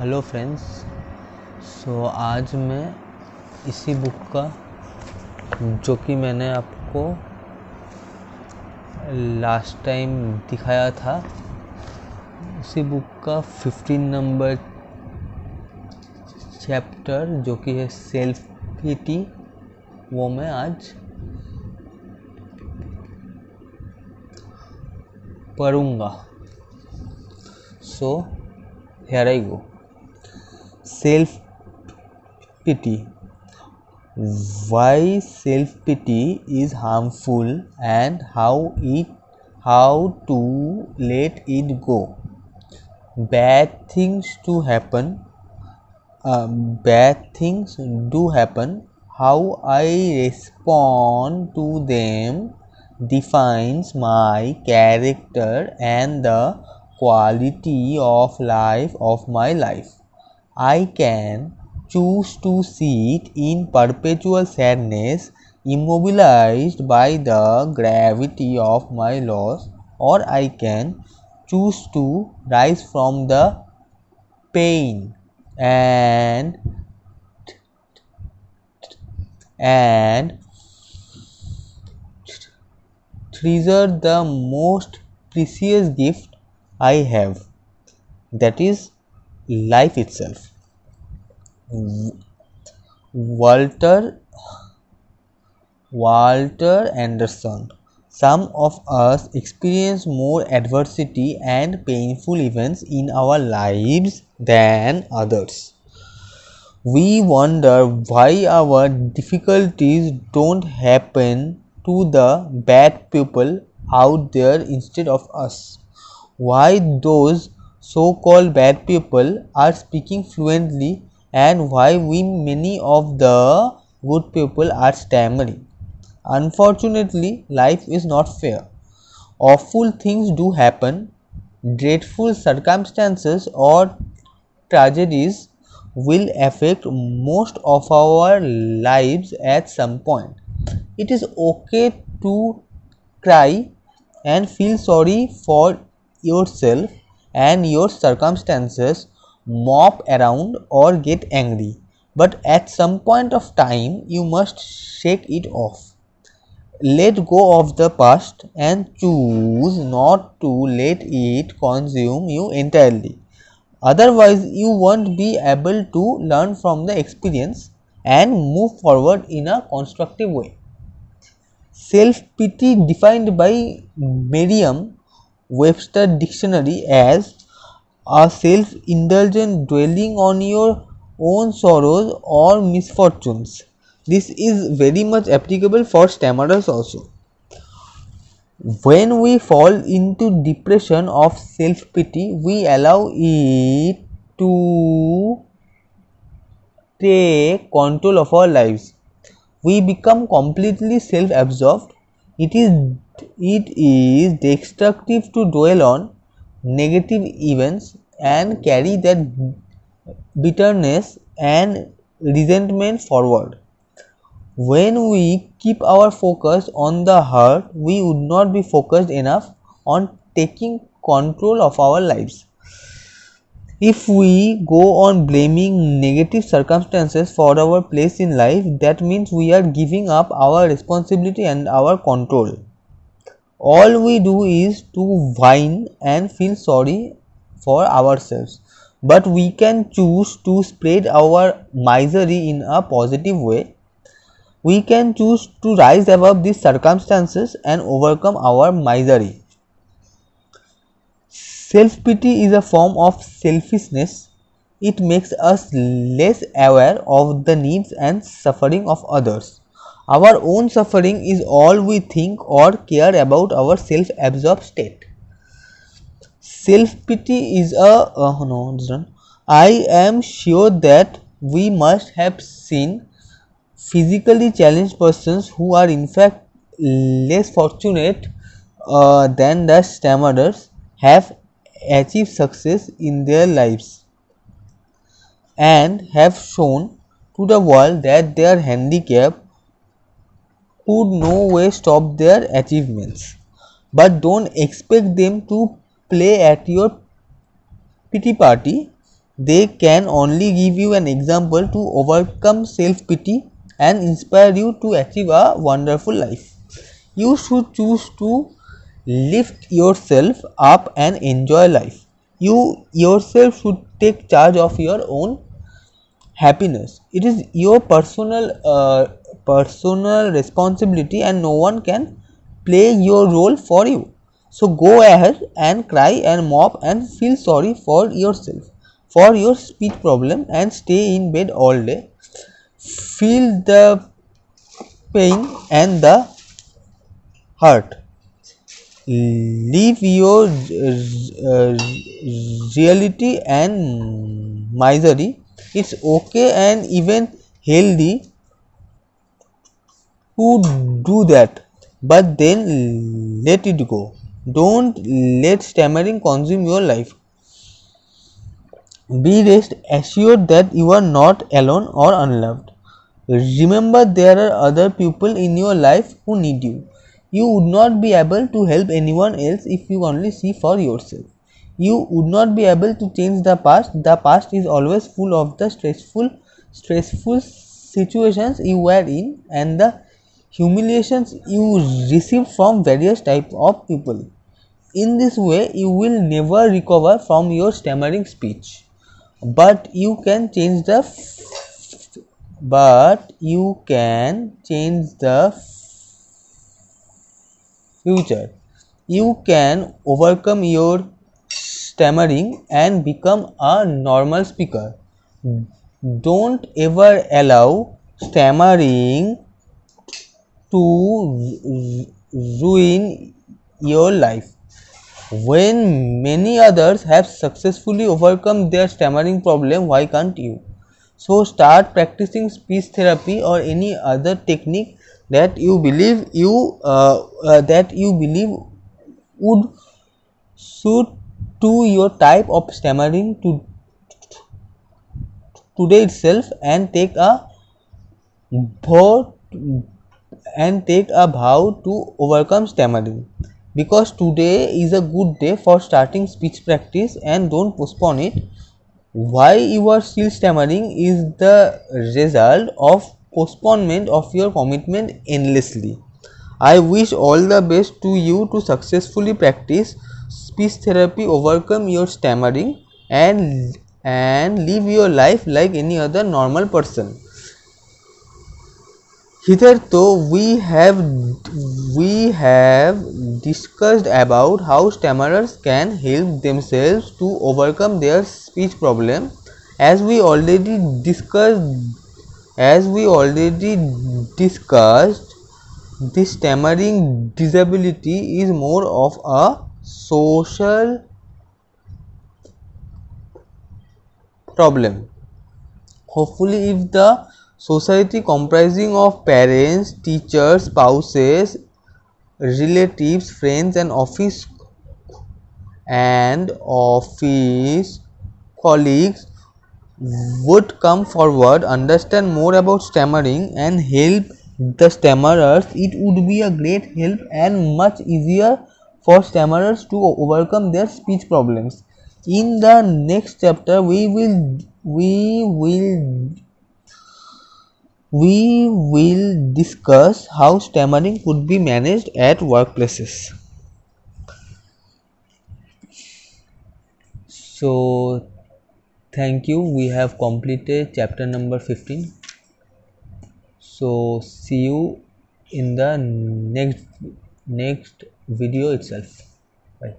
Hello friends. आज मैं इसी बुक का जो कि मैंने आपको लास्ट टाइम दिखाया था उसी बुक का 15 नंबर चैप्टर जो कि है सेल्फ पिटी, वो मैं आज पढ़ूंगा। Here I go. Self pity. Why self-pity is harmful and how to let it go. Bad things do happen. How I respond to them defines my character and the quality of my life. I can choose to sit in perpetual sadness, immobilized by the gravity of my loss, or I can choose to rise from the pain and treasure the most precious gift I have, that is life itself. Walter Anderson. Some of us experience more adversity and painful events in our lives than others. We wonder why our difficulties don't happen to the bad people out there instead of us. Why those so-called bad people are speaking fluently and why many of the good people are stammering. Unfortunately, life is not fair. Awful things do happen. Dreadful circumstances or tragedies will affect most of our lives at some point. It is okay to cry and feel sorry for yourself and your circumstances, mop around or get angry, but at some point of time you must shake it off. Let go of the past and choose not to let it consume you entirely. Otherwise, you won't be able to learn from the experience and move forward in a constructive way. Self-pity, defined by Merriam-Webster dictionary as a self-indulgent dwelling on your own sorrows or misfortunes. This is very much applicable for stammerers also. When we fall into depression of self-pity, we allow it to take control of our lives. We become completely self-absorbed. It is destructive to dwell on negative events and carry that bitterness and resentment forward. When we keep our focus on the hurt, we would not be focused enough on taking control of our lives. If we go on blaming negative circumstances for our place in life, that means we are giving up our responsibility and our control. All we do is to whine and feel sorry for ourselves, but we can choose to spread our misery in a positive way. We can choose to rise above these circumstances and overcome our misery. Self-pity is a form of selfishness. It makes us less aware of the needs and suffering of others. Our own suffering is all we think or care about our self-absorbed state. Self-pity is I am sure that we must have seen physically challenged persons who are in fact less fortunate than the stammerers have achieved success in their lives and have shown to the world that their handicap could no way stop their achievements. But don't expect them to play at your pity party. They can only give you an example to overcome self-pity and inspire you to achieve a wonderful life. You should choose to lift yourself up and enjoy life. You yourself should take charge of your own happiness. It is your personal responsibility, and no one can play your role for you. So go ahead and cry and mop and feel sorry for yourself for your speech problem and stay in bed all day. Feel the pain and the hurt. Leave your reality and misery. It's okay and even healthy to do that, but then let it go. Don't let stammering consume your life. Be rest assured that you are not alone or unloved. Remember, there are other people in your life who need you. You would not be able to help anyone else if you only see for yourself. You would not be able to change the past. The past is always full of the stressful situations you were in and the humiliations you received from various types of people. In this way, you will never recover from your stammering speech. But you can change the future. You can overcome your stammering and become a normal speaker. Don't ever allow stammering to ruin your life. When many others have successfully overcome their stammering problem, why can't you? So start practicing speech therapy or any other technique that you believe would suit to your type of stammering today itself, and vow take a vow to overcome stammering, because today is a good day for starting speech practice and don't postpone it. Why you are still stammering is the result of postponement of your commitment endlessly. I wish all the best to you to successfully practice speech therapy, overcome your stammering, and live your life like any other normal person. Hitherto we have discussed about how stammerers can help themselves to overcome their speech problem. As we already discussed, this stammering disability is more of a social problem. Hopefully, if the society comprising of parents, teachers, spouses, relatives, friends and office colleagues would come forward, understand more about stammering and help the stammerers, it would be a great help and much easier for stammerers to overcome their speech problems. In the next chapter, we will discuss how stammering could be managed at workplaces. So thank you. We have completed chapter number 15. So see you in the next video itself. Bye.